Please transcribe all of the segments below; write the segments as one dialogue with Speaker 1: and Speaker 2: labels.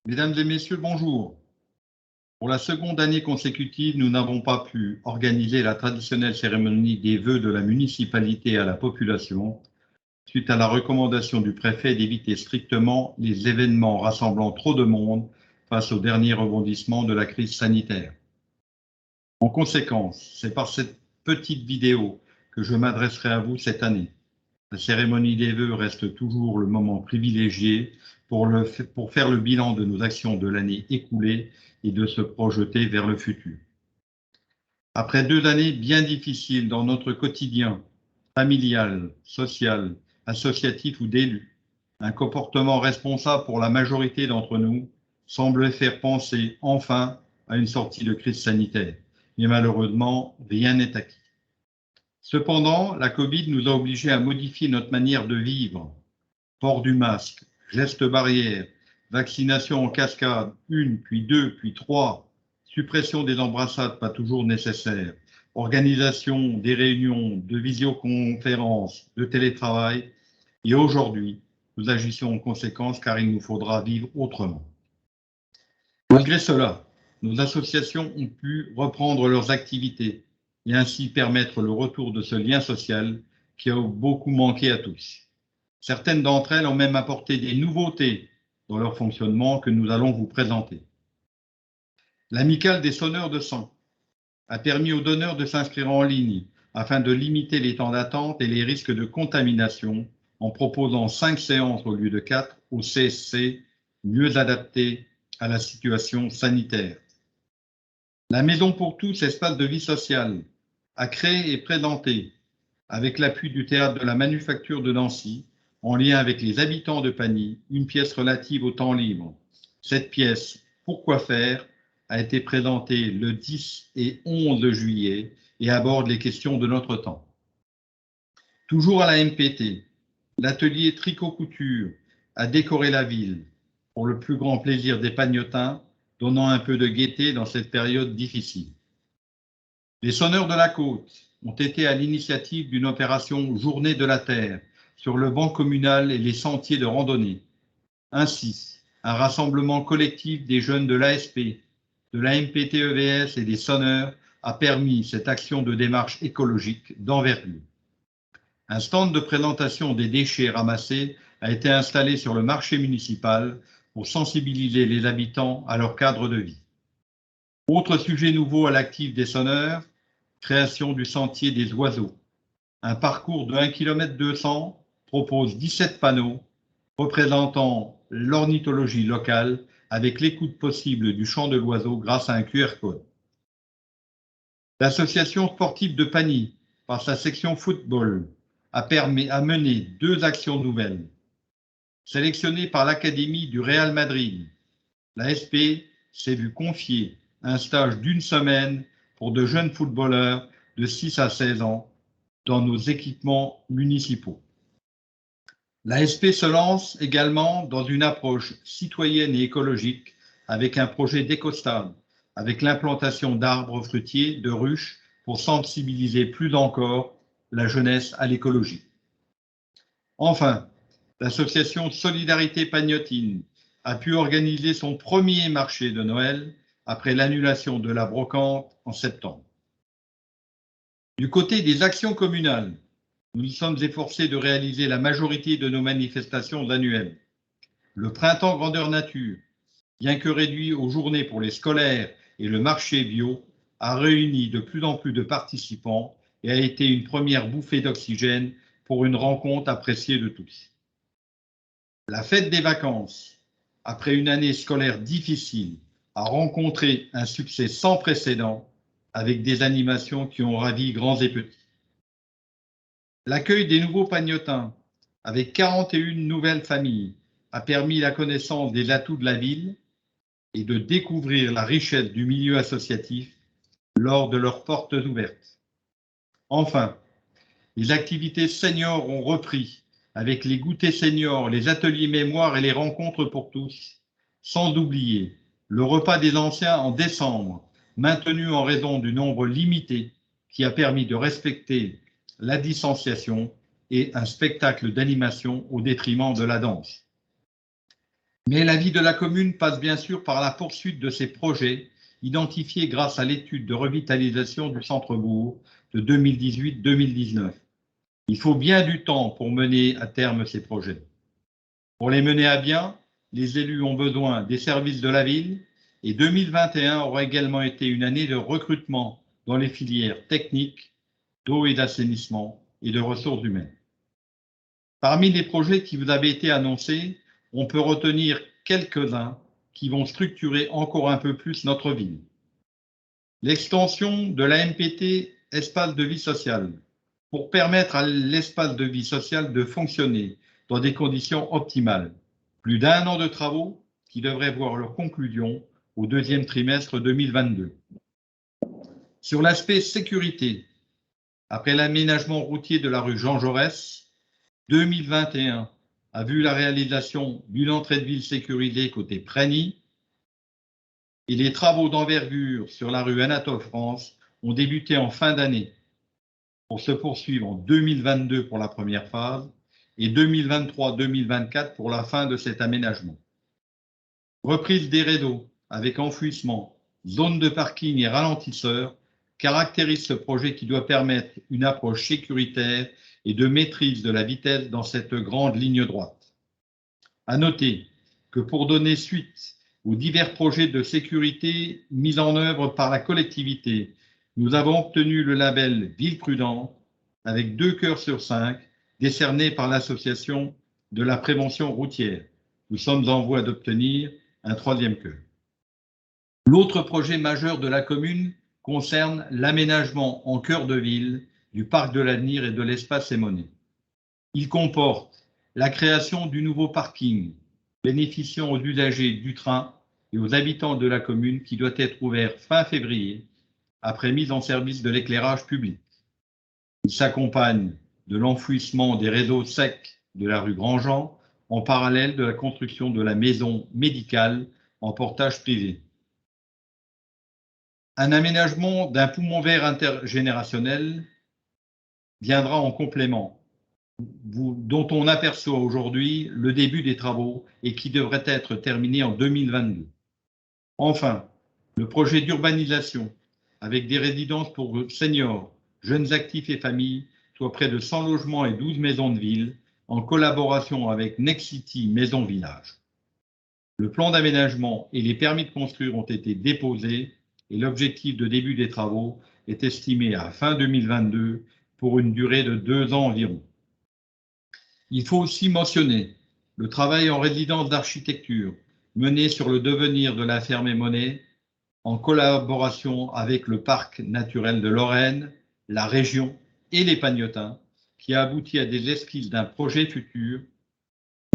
Speaker 1: Mesdames et messieurs, bonjour. Pour la seconde année consécutive, nous n'avons pas pu organiser la traditionnelle cérémonie des vœux de la municipalité à la population, suite à la recommandation du préfet d'éviter strictement les événements rassemblant trop de monde face au dernier rebondissement de la crise sanitaire. En conséquence, c'est par cette petite vidéo que je m'adresserai à vous cette année. La cérémonie des vœux reste toujours le moment privilégié pour faire le bilan de nos actions de l'année écoulée et de se projeter vers le futur. Après 2 années bien difficiles dans notre quotidien, familial, social, associatif ou d'élu, un comportement responsable pour la majorité d'entre nous semble faire penser enfin à une sortie de crise sanitaire. Mais malheureusement, rien n'est acquis. Cependant, la Covid nous a obligés à modifier notre manière de vivre. Port du masque, gestes barrières, vaccination en cascade, 1, puis 2, puis 3, suppression des embrassades pas toujours nécessaires, organisation des réunions, de visioconférences, de télétravail. Et aujourd'hui, nous agissons en conséquence car il nous faudra vivre autrement. Malgré cela, nos associations ont pu reprendre leurs activités et ainsi permettre le retour de ce lien social qui a beaucoup manqué à tous. Certaines d'entre elles ont même apporté des nouveautés dans leur fonctionnement que nous allons vous présenter. L'amicale des sonneurs de sang a permis aux donneurs de s'inscrire en ligne afin de limiter les temps d'attente et les risques de contamination en proposant 5 séances au lieu de 4 au CSC, mieux adaptées à la situation sanitaire. La Maison pour tous, espace de vie sociale, a créé et présenté, avec l'appui du théâtre de la Manufacture de Nancy, en lien avec les habitants de Pagny, une pièce relative au temps libre. Cette pièce, Pourquoi faire, a été présentée le 10 et 11 juillet et aborde les questions de notre temps. Toujours à la MPT, l'atelier tricot-couture a décoré la ville pour le plus grand plaisir des pagnotins, donnant un peu de gaieté dans cette période difficile. Les sonneurs de la côte ont été à l'initiative d'une opération Journée de la Terre sur le banc communal et les sentiers de randonnée. Ainsi, un rassemblement collectif des jeunes de l'ASP, de la MPT-EVS et des sonneurs a permis cette action de démarche écologique d'envergure. Un stand de présentation des déchets ramassés a été installé sur le marché municipal pour sensibiliser les habitants à leur cadre de vie. Autre sujet nouveau à l'actif des sonneurs, création du sentier des oiseaux. Un parcours de 1 km 200 propose 17 panneaux représentant l'ornithologie locale avec l'écoute possible du chant de l'oiseau grâce à un QR code. L'association sportive de Pagny, par sa section football, a mené 2 actions nouvelles. Sélectionnée par l'Académie du Real Madrid, la SP s'est vue confier un stage d'1 semaine pour de jeunes footballeurs de 6 à 16 ans dans nos équipements municipaux. L'ASP se lance également dans une approche citoyenne et écologique avec un projet d'écostade, avec l'implantation d'arbres fruitiers, de ruches, pour sensibiliser plus encore la jeunesse à l'écologie. Enfin, l'association Solidarité Pagnotine a pu organiser son premier marché de Noël après l'annulation de la brocante en septembre. Du côté des actions communales, nous nous sommes efforcés de réaliser la majorité de nos manifestations annuelles. Le printemps grandeur nature, bien que réduit aux journées pour les scolaires et le marché bio, a réuni de plus en plus de participants et a été une première bouffée d'oxygène pour une rencontre appréciée de tous. La fête des vacances, après une année scolaire difficile, a rencontré un succès sans précédent avec des animations qui ont ravi grands et petits. L'accueil des nouveaux pagnotins, avec 41 nouvelles familles, a permis la connaissance des atouts de la ville et de découvrir la richesse du milieu associatif lors de leurs portes ouvertes. Enfin, les activités seniors ont repris avec les goûters seniors, les ateliers mémoire et les rencontres pour tous, sans oublier le repas des anciens en décembre, maintenu en raison du nombre limité qui a permis de respecter la distanciation et un spectacle d'animation au détriment de la danse. Mais la vie de la commune passe bien sûr par la poursuite de ces projets identifiés grâce à l'étude de revitalisation du centre-bourg de 2018-2019. Il faut bien du temps pour mener à terme ces projets. Pour les mener à bien, les élus ont besoin des services de la ville et 2021 aura également été une année de recrutement dans les filières techniques, d'eau et d'assainissement et de ressources humaines. Parmi les projets qui vous avaient été annoncés, on peut retenir quelques-uns qui vont structurer encore un peu plus notre ville. L'extension de la MPT, espace de vie sociale, pour permettre à l'espace de vie sociale de fonctionner dans des conditions optimales. Plus d'1 an de travaux qui devraient voir leur conclusion au deuxième trimestre 2022. Sur l'aspect sécurité, après l'aménagement routier de la rue Jean Jaurès, 2021 a vu la réalisation d'une entrée de ville sécurisée côté Preny et les travaux d'envergure sur la rue Anatole France ont débuté en fin d'année pour se poursuivre en 2022 pour la première phase et 2023-2024 pour la fin de cet aménagement. Reprise des réseaux avec enfouissement, zone de parking et ralentisseurs caractérise ce projet qui doit permettre une approche sécuritaire et de maîtrise de la vitesse dans cette grande ligne droite. À noter que pour donner suite aux divers projets de sécurité mis en œuvre par la collectivité, nous avons obtenu le label Ville Prudente avec 2 cœurs sur 5 décernés par l'association de la prévention routière. Nous sommes en voie d'obtenir un 3e cœur. L'autre projet majeur de la commune concerne l'aménagement en cœur de ville du parc de l'Avenir et de l'espace Sémonet. Il comporte la création du nouveau parking bénéficiant aux usagers du train et aux habitants de la commune qui doit être ouvert fin février après mise en service de l'éclairage public. Il s'accompagne de l'enfouissement des réseaux secs de la rue Grandjean en parallèle de la construction de la maison médicale en portage privé. Un aménagement d'un poumon vert intergénérationnel viendra en complément, dont on aperçoit aujourd'hui le début des travaux et qui devrait être terminé en 2022. Enfin, le projet d'urbanisation avec des résidences pour seniors, jeunes actifs et familles, soit près de 100 logements et 12 maisons de ville, en collaboration avec Nexity Maison Village. Le plan d'aménagement et les permis de construire ont été déposés et l'objectif de début des travaux est estimé à fin 2022 pour une durée de 2 ans environ. Il faut aussi mentionner le travail en résidence d'architecture mené sur le devenir de la ferme Monnet en collaboration avec le Parc naturel de Lorraine, la région et les Pagnotins, qui a abouti à des esquisses d'un projet futur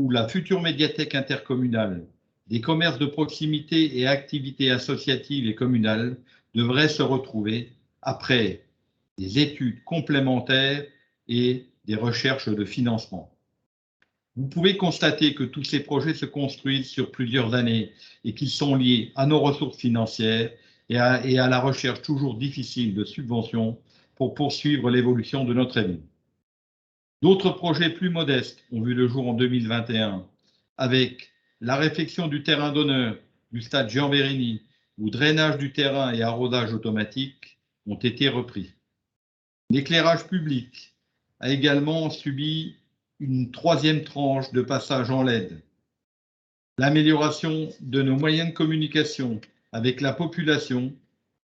Speaker 1: où la future médiathèque intercommunale, des commerces de proximité et activités associatives et communales devraient se retrouver après des études complémentaires et des recherches de financement. Vous pouvez constater que tous ces projets se construisent sur plusieurs années et qu'ils sont liés à nos ressources financières et à la recherche toujours difficile de subventions pour poursuivre l'évolution de notre ville. D'autres projets plus modestes ont vu le jour en 2021 avec la réfection du terrain d'honneur du stade Jean Bérini où drainage du terrain et arrosage automatique ont été repris. L'éclairage public a également subi une 3e tranche de passage en LED. L'amélioration de nos moyens de communication avec la population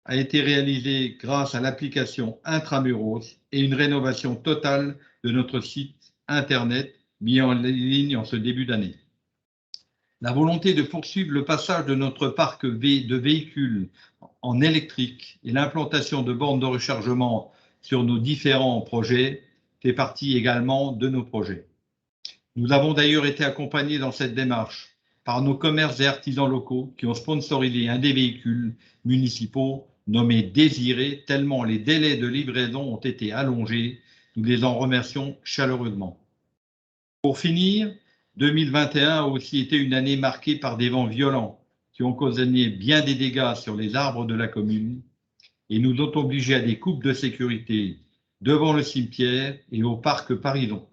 Speaker 1: a été réalisée grâce à l'application Intramuros et une rénovation totale de notre site Internet mis en ligne en ce début d'année. La volonté de poursuivre le passage de notre parc de véhicules en électrique et l'implantation de bornes de rechargement sur nos différents projets fait partie également de nos projets. Nous avons d'ailleurs été accompagnés dans cette démarche par nos commerces et artisans locaux qui ont sponsorisé un des véhicules municipaux nommé Désiré, tellement les délais de livraison ont été allongés. Nous les en remercions chaleureusement. Pour finir, 2021 a aussi été une année marquée par des vents violents qui ont causé bien des dégâts sur les arbres de la commune et nous ont obligés à des coupes de sécurité devant le cimetière et au parc Paridon.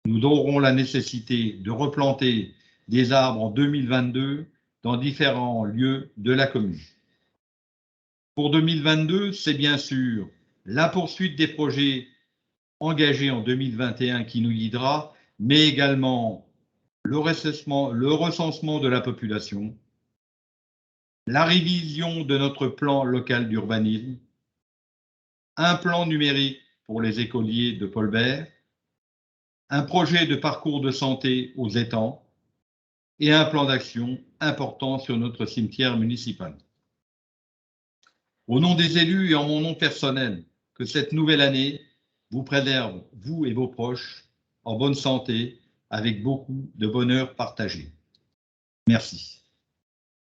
Speaker 1: Nous aurons la nécessité de replanter des arbres en 2022 dans différents lieux de la commune. Pour 2022, c'est bien sûr la poursuite des projets engagés en 2021 qui nous guidera, mais également le recensement de la population, la révision de notre plan local d'urbanisme, un plan numérique pour les écoliers de Paul Bert, un projet de parcours de santé aux étangs et un plan d'action important sur notre cimetière municipal. Au nom des élus et en mon nom personnel, que cette nouvelle année vous préserve, vous et vos proches, en bonne santé, avec beaucoup de bonheur partagé. Merci.